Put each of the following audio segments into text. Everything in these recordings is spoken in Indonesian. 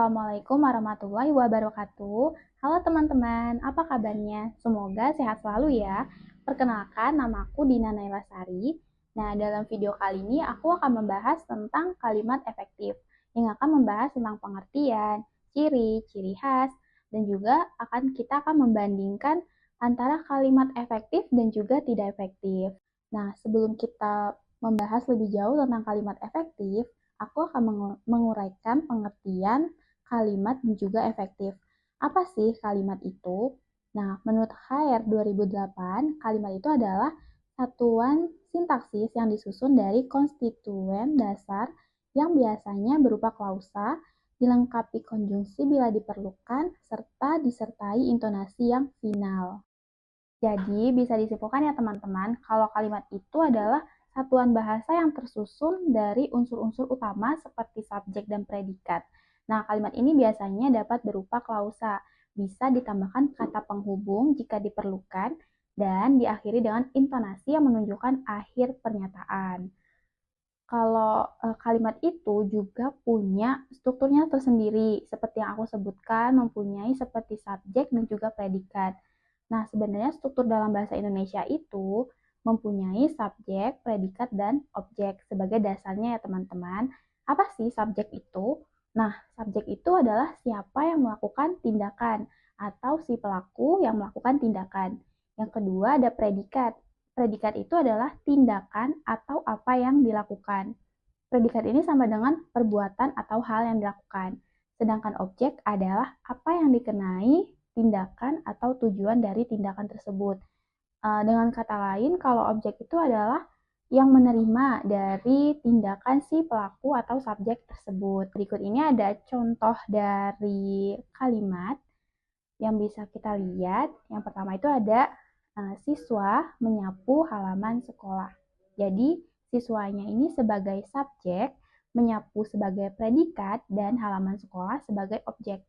Assalamualaikum warahmatullahi wabarakatuh. Halo teman-teman, apa kabarnya? Semoga sehat selalu ya. Perkenalkan, namaku Dina Nailasari. Nah, dalam video kali ini aku akan membahas tentang kalimat efektif, yang akan membahas tentang pengertian, ciri khas, dan juga kita akan membandingkan antara kalimat efektif dan juga tidak efektif. Nah, sebelum kita membahas lebih jauh tentang kalimat efektif, aku akan menguraikan pengertian kalimat dan juga efektif. Apa sih kalimat itu? Nah, menurut HR 2008, kalimat itu adalah satuan sintaksis yang disusun dari konstituen dasar yang biasanya berupa klausa, dilengkapi konjungsi bila diperlukan, serta disertai intonasi yang final. Jadi, bisa disimpulkan ya teman-teman, kalau kalimat itu adalah satuan bahasa yang tersusun dari unsur-unsur utama seperti subjek dan predikat. Nah, kalimat ini biasanya dapat berupa klausa, bisa ditambahkan kata penghubung jika diperlukan, dan diakhiri dengan intonasi yang menunjukkan akhir pernyataan. Kalau kalimat itu juga punya strukturnya tersendiri, seperti yang aku sebutkan, mempunyai seperti subjek dan juga predikat. Nah, sebenarnya struktur dalam bahasa Indonesia itu mempunyai subjek, predikat, dan objek sebagai dasarnya ya teman-teman. Apa sih subjek itu? Nah, subjek itu adalah siapa yang melakukan tindakan atau si pelaku yang melakukan tindakan. Yang kedua ada predikat. Predikat itu adalah tindakan atau apa yang dilakukan. Predikat ini sama dengan perbuatan atau hal yang dilakukan. Sedangkan objek adalah apa yang dikenai tindakan atau tujuan dari tindakan tersebut. Dengan kata lain, kalau objek itu adalah yang menerima dari tindakan si pelaku atau subjek tersebut. Berikut ini ada contoh dari kalimat yang bisa kita lihat. Yang pertama itu ada siswa menyapu halaman sekolah. Jadi, siswanya ini sebagai subjek, menyapu sebagai predikat, dan halaman sekolah sebagai objek.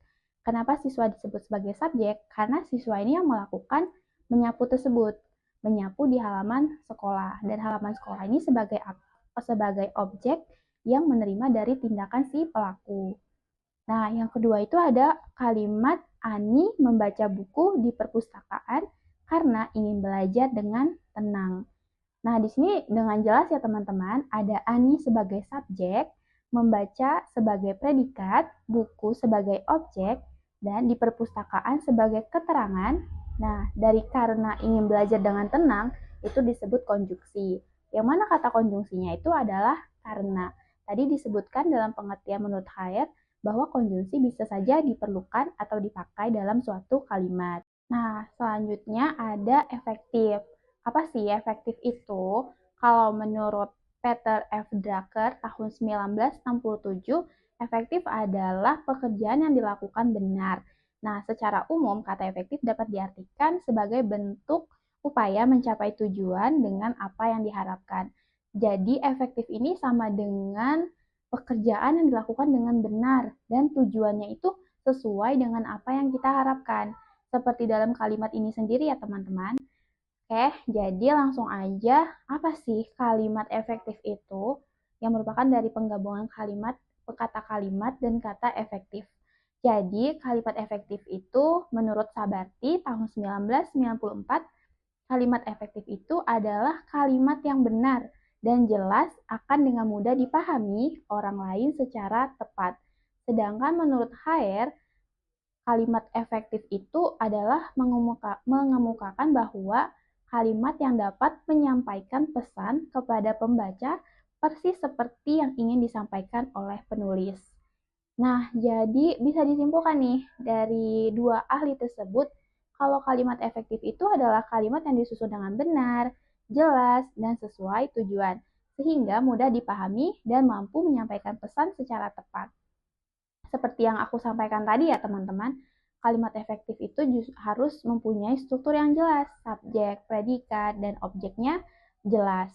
Kenapa siswa disebut sebagai subjek? Karena siswa ini yang melakukan menyapu tersebut, menyapu di halaman sekolah, dan halaman sekolah ini sebagai objek yang menerima dari tindakan si pelaku. Nah, yang kedua itu ada kalimat Ani membaca buku di perpustakaan karena ingin belajar dengan tenang. Nah, di sini dengan jelas ya teman-teman, ada Ani sebagai subjek, membaca sebagai predikat, buku sebagai objek, dan di perpustakaan sebagai keterangan. Nah, dari karena ingin belajar dengan tenang, itu disebut konjungsi. Yang mana kata konjungsinya itu adalah karena. Tadi disebutkan dalam pengertian menurut Hayat, bahwa konjungsi bisa saja diperlukan atau dipakai dalam suatu kalimat. Nah, selanjutnya ada efektif. Apa sih efektif itu? Kalau menurut Peter F. Drucker tahun 1967, efektif adalah pekerjaan yang dilakukan benar. Nah, secara umum kata efektif dapat diartikan sebagai bentuk upaya mencapai tujuan dengan apa yang diharapkan. Jadi, efektif ini sama dengan pekerjaan yang dilakukan dengan benar dan tujuannya itu sesuai dengan apa yang kita harapkan. Seperti dalam kalimat ini sendiri ya teman-teman. Oke, jadi langsung aja, apa sih kalimat efektif itu? Yang merupakan dari penggabungan kata kalimat dan kata efektif. Jadi, kalimat efektif itu menurut Sabarti tahun 1994, kalimat efektif itu adalah kalimat yang benar dan jelas akan dengan mudah dipahami orang lain secara tepat. Sedangkan menurut HR, kalimat efektif itu adalah mengemukakan bahwa kalimat yang dapat menyampaikan pesan kepada pembaca persis seperti yang ingin disampaikan oleh penulis. Nah, jadi bisa disimpulkan nih dari dua ahli tersebut, kalau kalimat efektif itu adalah kalimat yang disusun dengan benar, jelas, dan sesuai tujuan, sehingga mudah dipahami dan mampu menyampaikan pesan secara tepat. Seperti yang aku sampaikan tadi ya teman-teman, kalimat efektif itu harus mempunyai struktur yang jelas, subjek, predikat, dan objeknya jelas.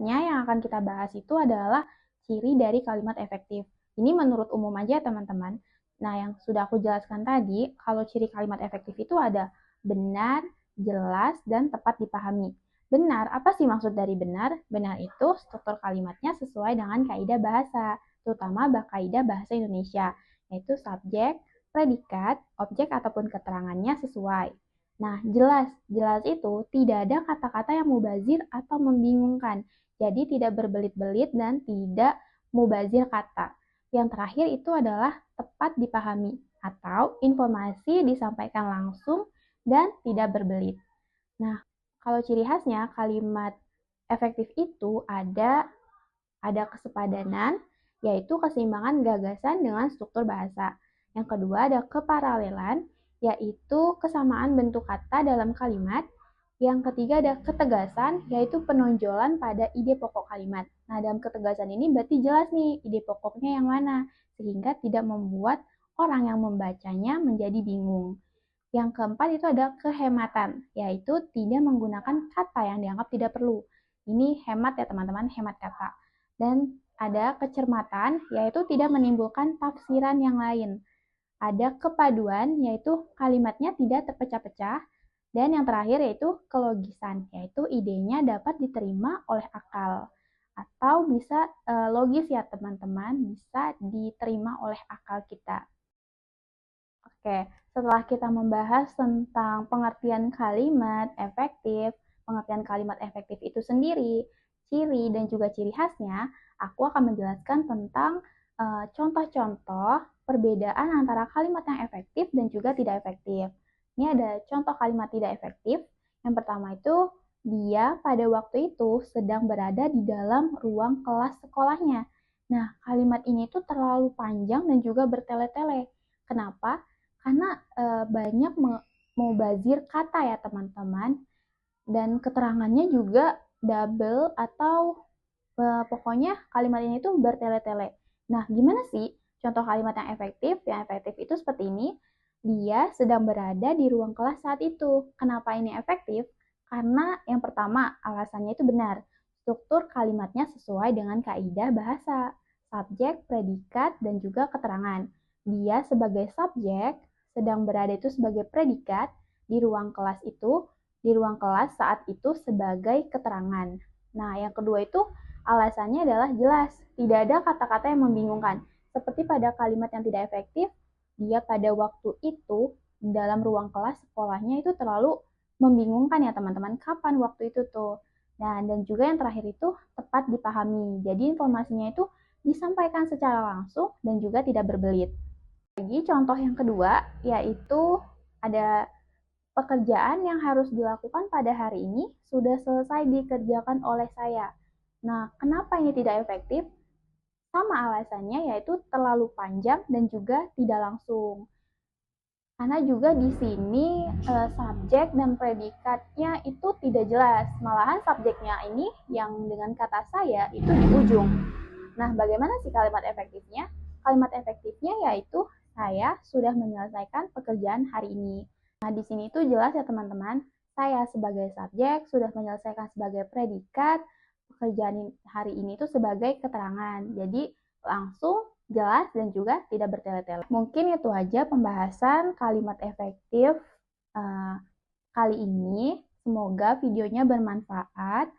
Yang akan kita bahas itu adalah ciri dari kalimat efektif. Ini menurut umum aja teman-teman. Nah, yang sudah aku jelaskan tadi, kalau ciri kalimat efektif itu ada benar, jelas, dan tepat dipahami. Benar, apa sih maksud dari benar? Benar itu struktur kalimatnya sesuai dengan kaidah bahasa, terutama kaidah bahasa Indonesia. yaitu subjek, predikat, objek ataupun keterangannya sesuai. Nah, jelas itu tidak ada kata-kata yang mubazir atau membingungkan. Jadi tidak berbelit-belit dan tidak mubazir kata. Yang terakhir itu adalah tepat dipahami atau informasi disampaikan langsung dan tidak berbelit. Nah, kalau ciri khasnya kalimat efektif itu ada kesepadanan, yaitu keseimbangan gagasan dengan struktur bahasa. Yang kedua ada keparalelan, yaitu kesamaan bentuk kata dalam kalimat. Yang ketiga ada ketegasan, yaitu penonjolan pada ide pokok kalimat. Nah, dalam ketegasan ini berarti jelas nih ide pokoknya yang mana, sehingga tidak membuat orang yang membacanya menjadi bingung. Yang keempat itu ada kehematan, yaitu tidak menggunakan kata yang dianggap tidak perlu. Ini hemat ya teman-teman, hemat kata. Dan ada kecermatan, yaitu tidak menimbulkan tafsiran yang lain. Ada kepaduan, yaitu kalimatnya tidak terpecah-pecah. Dan yang terakhir yaitu kelogisan, yaitu idenya dapat diterima oleh akal. Atau bisa logis ya teman-teman, bisa diterima oleh akal kita. Oke, setelah kita membahas tentang pengertian kalimat efektif itu sendiri, ciri dan juga ciri khasnya, aku akan menjelaskan tentang contoh-contoh perbedaan antara kalimat yang efektif dan juga tidak efektif. Ini ada contoh kalimat tidak efektif. Yang pertama itu, dia pada waktu itu sedang berada di dalam ruang kelas sekolahnya. Nah, kalimat ini tuh terlalu panjang dan juga bertele-tele. Kenapa? Karena banyak mubazir kata ya teman-teman. Dan keterangannya juga double atau pokoknya kalimat ini tuh bertele-tele. Nah, gimana sih contoh kalimat yang efektif? Yang efektif itu seperti ini. Dia sedang berada di ruang kelas saat itu. Kenapa ini efektif? Karena yang pertama, alasannya itu benar. Struktur kalimatnya sesuai dengan kaidah bahasa, subjek, predikat, dan juga keterangan. Dia sebagai subjek, sedang berada itu sebagai predikat, di ruang kelas saat itu sebagai keterangan. Nah, yang kedua itu alasannya adalah jelas, tidak ada kata-kata yang membingungkan. Seperti pada kalimat yang tidak efektif, dia pada waktu itu dalam ruang kelas sekolahnya itu terlalu membingungkan ya teman-teman. Kapan waktu itu tuh? Nah, dan juga yang terakhir itu tepat dipahami. Jadi informasinya itu disampaikan secara langsung dan juga tidak berbelit. Lagi contoh yang kedua yaitu ada pekerjaan yang harus dilakukan pada hari ini sudah selesai dikerjakan oleh saya. Nah, kenapa ini tidak efektif? Sama alasannya yaitu terlalu panjang dan juga tidak langsung. Karena juga di sini subjek dan predikatnya itu tidak jelas. Malahan subjeknya ini yang dengan kata saya itu di ujung. Nah, bagaimana sih kalimat efektifnya? Kalimat efektifnya yaitu saya sudah menyelesaikan pekerjaan hari ini. Nah, di sini itu jelas ya teman-teman, saya sebagai subjek sudah menyelesaikan sebagai predikat, pekerjaan hari ini itu sebagai keterangan. Jadi langsung, jelas, dan juga tidak bertele-tele. Mungkin itu aja pembahasan kalimat efektif kali ini. Semoga videonya bermanfaat.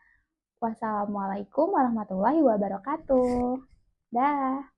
Wassalamualaikum warahmatullahi wabarakatuh. Dah.